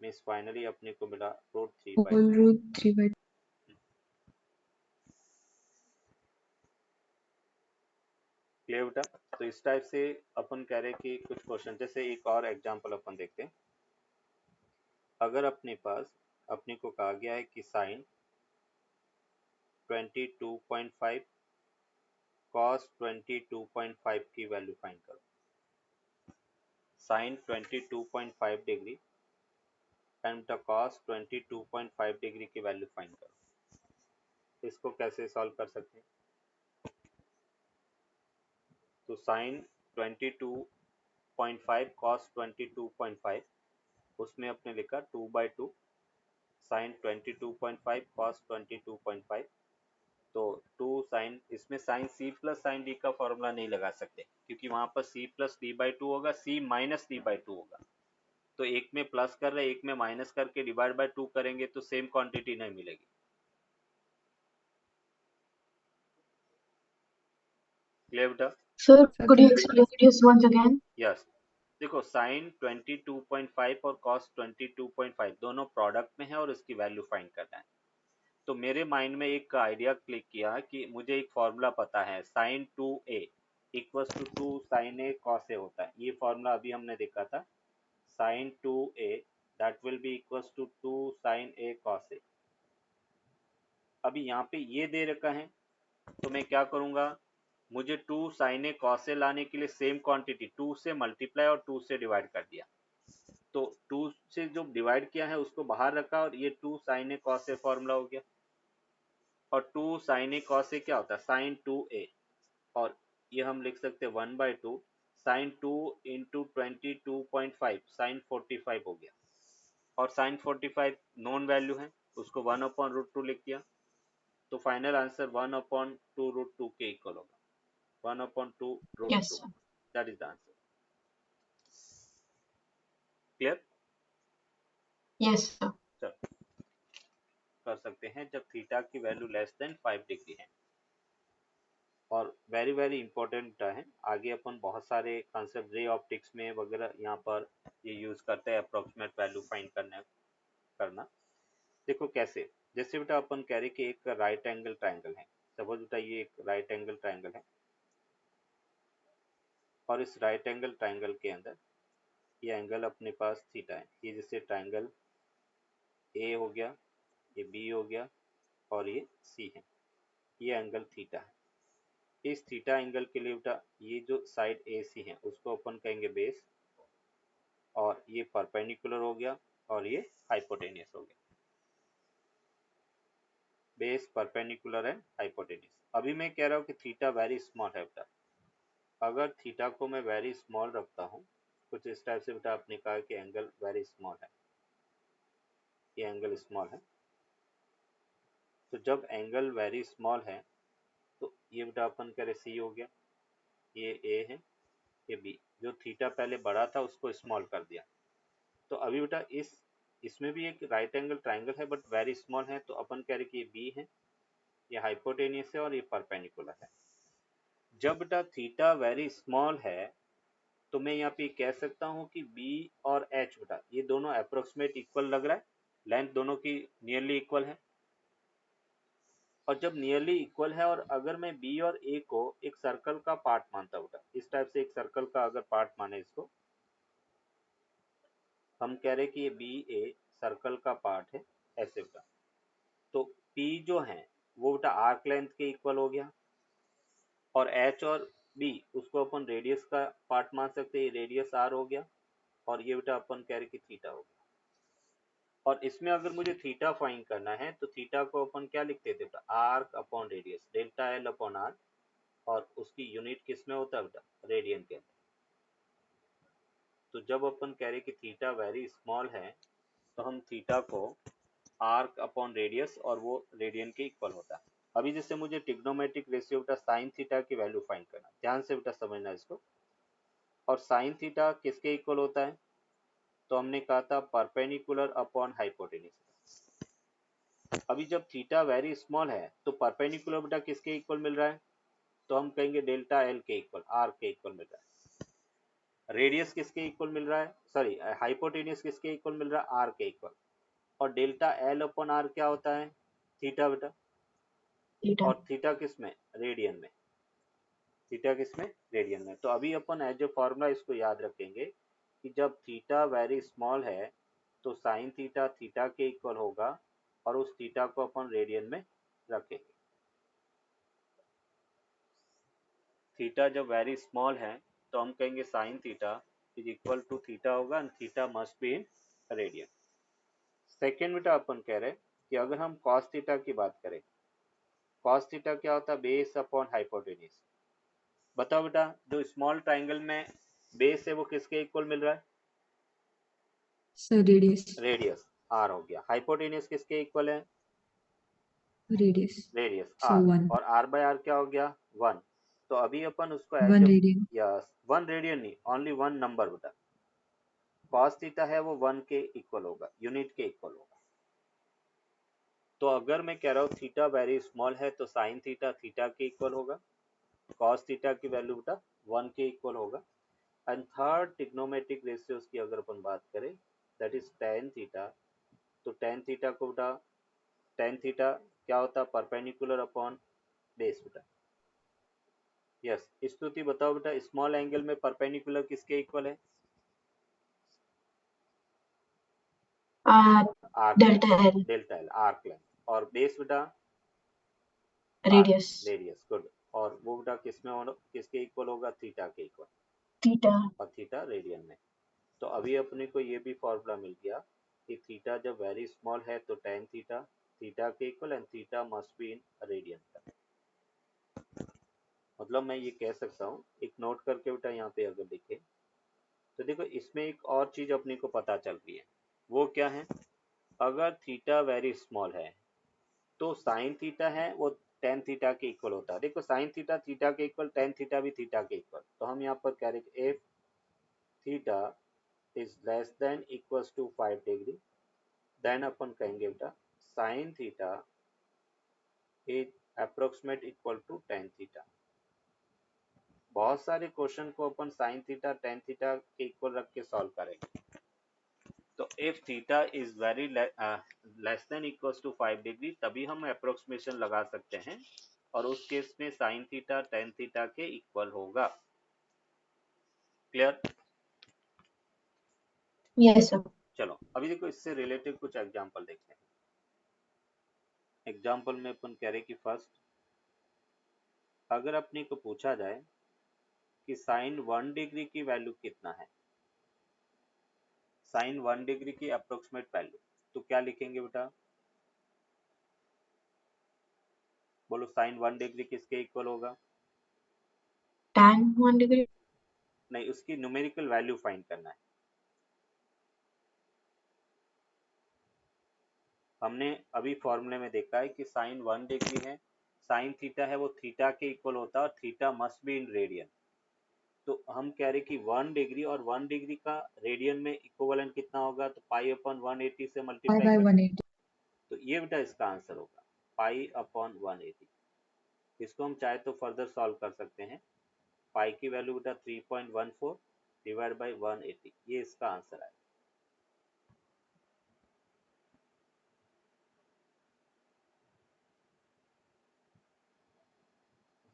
मीन्स फाइनली अपने को मिला √3/2। Whole root 3 by क्लियर बेटा, तो इस टाइप से अपन कह रहे कि कुछ क्वेश्चन, जैसे एक और एग्जांपल अपन देखते हैं। अगर अपने पास अपने को कहा गया है कि साइन 22.5 cos 22.5 की वैल्यू फाइंड करो। sin 22.5 degree and the cos 22.5 degree की वैल्यू फाइंड करो। इसको कैसे सॉल्व कर सकते हैं? तो sin 22.5 cos 22.5 उसमें अपने लिखा 2/2 sin 22.5 cos 22.5 तो 2 sin, इसमें sin c plus sin d का फॉर्मूला नहीं लगा सकते क्योंकि वहां पर c प्लस d/2 होगा, c माइनस d/2 होगा। तो एक में प्लस कर रहे एक में माइनस करके डिवाइड बाय 2 करेंगे तो सेम क्वांटिटी नहीं मिलेगी। क्लियर बेटा? Sir, Sir, could you can explain this once again? Yes, देखो sin 22.5 और cos 22.5 दोनों प्रोडक्ट में है और इसकी वैल्यू फाइंड करना है। तो मेरे माइंड में एक आइडिया क्लिक किया कि मुझे एक फॉर्मूला पता है sin 2a equals to 2 sin a cos a होता है। ये फॉर्मूला अभी हमने देखा था, sin 2a that will be equals to 2 sin a cos a। अभी यहाँ पे ये दे रखा है तो मैं क्या करूँगा, मुझे 2 sin a cos a लाने के लिए सेम क्वांटिटी 2 से मल्टीप्लाई और 2 से डिवाइड कर दिया। तो 2 से जो डिवाइड किया है उसको बाहर रखा और ये 2 sin a cos a formula हो गया। और 2 sin a cos a क्या होता है, sin 2a, और ये हम लिख सकते हैं 1/2 sin 2 इंटू 22.5 sin 45 हो गया। और sin 45 नॉन वैल्यू है, उसको 1/√2 लिख दिया। तो फाइनल आंसर 1/2√2 के इक्वल होगा, 1/2√2। Yes, sir. That is the answer. Clear? Yes, sir. चल कर सकते हैं जब थीटा की वैल्यू लेस देन 5 डिग्री है। और वेरी वेरी इंपॉर्टेंट है, आगे अपन बहुत सारे कंसेप्ट रे ऑप्टिक्स में वगैरह यहाँ पर ये यूज करते हैं अप्रोक्सीमेट वैल्यू फाइंड करना। देखो कैसे, जैसे बेटा अपन कह रहे कि एक राइट एंगल ट्रायंगल है, सपोज बेटा ये एक राइट एंगल ट्रायंगल है और इस राइट एंगल ट्रायंगल के अंदर ये एंगल अपने पास थीटा है। ये जैसे ट्रायंगल ए हो गया, ये बी हो गया और ये सी है, ये एंगल थीटा है। इस थीटा एंगल के लिए बेटा ये जो साइड ए सी है उसको अपन कहेंगे बेस, और ये परपेंडिकुलर हो गया और ये हाइपोटेनियस हो गया। Base, perpendicular and hypotenuse. अभी मैं कह रहा हूँ कि थीटा वेरी स्मॉल है बेटा। अगर थीटा को मैं वेरी स्मॉल रखता हूँ, कुछ इस टाइप से बेटा आपने कहा कि एंगल वेरी स्मॉल है, ये एंगल स्मॉल है। तो जब एंगल वेरी स्मॉल है तो ये बेटा अपन कह रहे सी हो गया, ये ए है, ये बी। जो थीटा पहले बड़ा था उसको स्मॉल कर दिया। तो अभी बेटा इसमें भी एक राइट एंगल ट्रायंगल है बट वेरी स्मॉल है, तो अपन कह रहे कि ये बी है, ये हाइपोटेनियस है और ये परपेंडिकुलर है। जब बेटा थीटा वेरी स्मॉल है तो मैं यहाँ पे कह सकता हूँ कि बी और एच बेटा ये दोनों अप्रोक्सीमेट इक्वल लग रहा है, लेंथ दोनों की नियरली इक्वल है। और जब नियरली इक्वल है और अगर मैं बी और ए को एक सर्कल का पार्ट मानता हूँ बेटा, इस टाइप से एक सर्कल का अगर पार्ट माने इसको, हम कह रहे कि ये बी ए सर्कल का पार्ट है ऐसे बेटा। तो पी जो है वो बेटा आर्क लेंथ के इक्वल हो गया, और एच और बी उसको अपन रेडियस का पार्ट मान सकते हैं, रेडियस आर हो गया, और ये बेटा अपन कह रहे कि थीटा हो गया। और इसमें अगर मुझे थीटा फाइंड करना है तो थीटा को अपन क्या लिखते थे बेटा, arc upon radius, delta L upon R, और उसकी यूनिट किस में होता है बेटा, रेडियन के अंदर। तो जब अपन कह रहे कि थीटा वेरी स्मॉल है तो हम थीटा को आर्क अपॉन रेडियस और वो रेडियन के इक्वल होता है। अभी जैसे मुझे ट्रिग्नोमेट्रिक रेशियो बेटा साइन थीटा की वैल्यू फाइंड करना, ध्यान से बेटा समझना इसको। और साइन थीटा किसके इक्वल होता है, तो हमने कहा था परपेंडिकुलर अपॉन हाइपोटेन्यूज। अभी जब थीटा वेरी स्मॉल है तो परपेंडिकुलर बेटा किसके इक्वल मिल रहा है, तो हम कहेंगे डेल्टा एल के इक्वल, आर के इक्वल मिल रहा है। रेडियस किसके इक्वल मिल रहा है, सॉरी हाइपोटेन्यूज किसके इक्वल मिल रहा है, आर के इक्वल। और डेल्टा एल अपॉन आर क्या होता है, थीटा बेटा। Theta. और थीटा किस में, रेडियन में। थीटा किस में, रेडियन में। तो अभी अपन एज ए फॉर्मूला इसको याद रखेंगे कि जब थीटा वेरी स्मॉल है तो साइन थीटा थीटा के इक्वल होगा और उस थीटा को अपन रेडियन में रखेंगे। थीटा जब वेरी स्मॉल है तो हम कहेंगे sine theta is equal to theta होगा and theta must be in radian. Second बेटा अपन कह रहे हैं कि अगर हम कॉस थीटा की बात करें, कॉस थीटा क्या होता है? Base upon hypotenuse. बताओ बेटा, जो स्मॉल ट्राइंगल में बेस है वो किसके इक्वल मिल रहा है? सर रेडियस रेडियस आर हो गया। हाइपोटेन्यूज किसके इक्वल है? Radius radius so are. 1 और आर बाय आर क्या हो गया? 1। तो अभी अपन उसको 1 रेडियन यस 1 रेडियन नहीं, ओनली 1 नंबर बेटा। कॉस थीटा है वो 1 के इक्वल होगा, यूनिट के इक्वल होगा। तो अगर मैं कह रहा हूँ थीटा वेरी स्मॉल है तो साइन थीटा थीटा के इक्वल होगा, कॉस थीटा की वैल्यू बेटा 1 के इक्वल होगा। एंड थर्ड ट्रिग्नोमेट्रिक रेशियोज की अगर अपन बात करें दैट इज टेन थीटा, तो टेन थीटा को बेटा टेन थीटा क्या होता है? परपेंडिकुलर अपॉन बेस बेटा। यस स्तुति बताओ बेटा, स्मॉल एंगल में परपेंडिकुलर किसके इक्वल है? Arc length, delta L delta L arc length. और बेस बेटा रेडियस रेडियस। गुड। और वो बेटा किसके इक्वल होगा? थीटा के इक्वल। थीटा और थीटा रेडियन में। तो अभी अपने को ये भी फॉर्मूला मिल गया कि थीटा जब वेरी स्मॉल है तो टेन थीटा थीटा के equal and theta must be in radian का। मतलब मैं ये कह सकता हूँ, एक नोट करके बेटा यहाँ पे अगर देखें तो देखो इसमें एक और चीज अपने को पता चल रही है। वो क्या है? अगर थीटा वेरी स्मॉल है तो साइन थीटा है वो टेन थीटा के इक्वल होता है। देखो साइन थीटा थीटा के इक्वल, टेन थीटा भी थीटा के इक्वल। तो हम यहाँ पर कह रहे if theta is less than equals to 5 degree then अपन कहेंगे बेटा sine theta is approximate equal to tan theta. बहुत सारे क्वेश्चन को अपन साइन थीटा टेन थीटा के इक्वल रख के सॉल्व करेंगे। तो if theta is very less than equals to 5 degree तभी हम अप्रोक्सीमेशन लगा सकते हैं, और उस केस में साइन थीटा टेन थीटा के इक्वल होगा। क्लियर? यस सर चलो अभी देखो इससे रिलेटेड कुछ एग्जांपल देखते हैं। एग्जांपल में अपन कह रहे कि फर्स्ट अगर अपने को पूछा जाए कि साइन 1 डिग्री की वैल्यू कितना है, साइन 1 डिग्री की अप्रोक्सीमेट वैल्यू, तो क्या लिखेंगे बेटा? बोलो साइन 1 डिग्री किसके इक्वल होगा? tan 1 डिग्री नहीं, उसकी न्यूमेरिकल वैल्यू फाइंड करना है। हमने अभी फॉर्मूले में देखा है कि साइन 1 डिग्री है, साइन थीटा है वो थीटा के इक्वल होता है और theta must be in radian. तो हम कह रहे कि 1 डिग्री और 1 डिग्री का रेडियन में इक्विवेलेंट कितना होगा? तो पाई अपॉन 180 से 5 मल्टीप्लाई by कर। 180 तो ये बेटा इसका आंसर होगा पाई अपॉन 180। इसको हम चाहे तो फर्दर सॉल्व कर सकते हैं। पाई की वैल्यू बेटा 3.14 डिवाइड बाई 180, ये इसका आंसर है।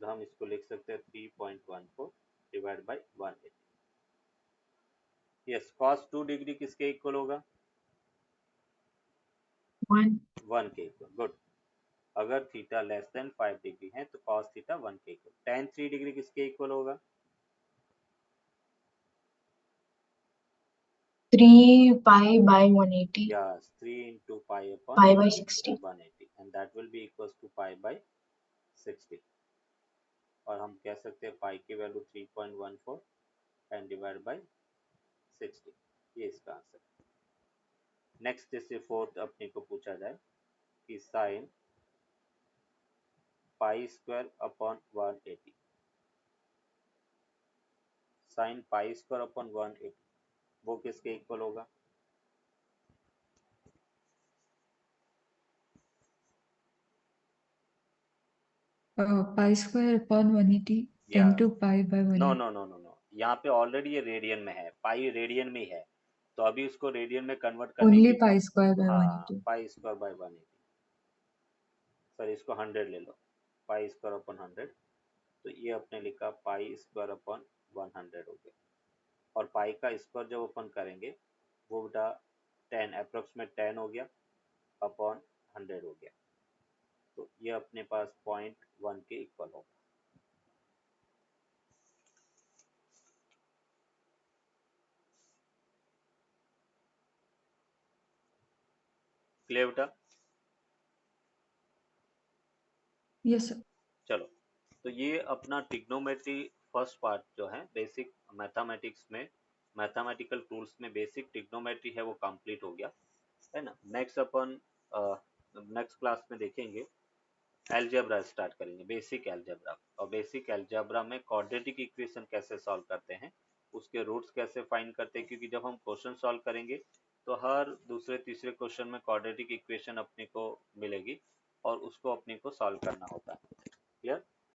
तो हम इसको लिख सकते हैं 3.14 divide by 180। Yes cos 2 degree किसके इक्वल होगा? 1 1 के इक्वल। गुड। अगर थीटा लेस देन 5 डिग्री है तो कॉस थीटा 1 के इक्वल। टेन 3 डिग्री किसके इक्वल होगा? 3 pi by 180 yes 3 into pi upon pi by 60 180 and that will be equals to pi by 60। और हम कह सकते हैं पाई की वैल्यू 3.14 एंड डिवाइड बाई 60, ये इसका आंसर है। नेक्स्ट जैसे फोर्थ अपने को पूछा जाए कि sine pi square upon 180, sine pi square upon 180 वो किसके इक्वल होगा? pi square upon 180 या 10 to pi by no 180 no no no no, यहाँ पे ऑलरेडी ये रेडियन में है, पाई रेडियन में ही है, तो अभी उसको रेडियन में कन्वर्ट करने only की। pi square by हाँ 180 पाई स्क्वायर बाई 180। सर इसको 100 ले लो, पाई स्क्वायर अपॉन 100, तो ये अपने लिखा पाई स्क्वायर अपॉन 100 हो गया। और पाई का स्क्वायर जब अपन करेंगे वो बेटा 10 अप्रोक्सीमेट 10 हो गया अपॉन 100 हो गया, तो ये अपने पास 0.1 के इक्वल होगा। क्लियर बेटा? Yes, sir. चलो, तो ये अपना ट्रिग्नोमेट्री फर्स्ट पार्ट जो है बेसिक मैथमेटिक्स में, मैथमेटिकल टूल्स में बेसिक ट्रिग्नोमेट्री है वो कंप्लीट हो गया है ना। नेक्स्ट अपन नेक्स्ट क्लास में देखेंगे एलजेब्रा स्टार्ट करेंगे, बेसिक एलजेब्रा। और बेसिक एलजेब्रा में क्वाड्रेटिक इक्वेशन कैसे सॉल्व करते हैं, उसके रूट्स कैसे फाइंड करते हैं, क्योंकि जब हम क्वेश्चन सॉल्व करेंगे तो हर दूसरे तीसरे क्वेश्चन में क्वाड्रेटिक इक्वेशन अपने को मिलेगी और उसको अपने को सॉल्व करना होता है। क्लियर?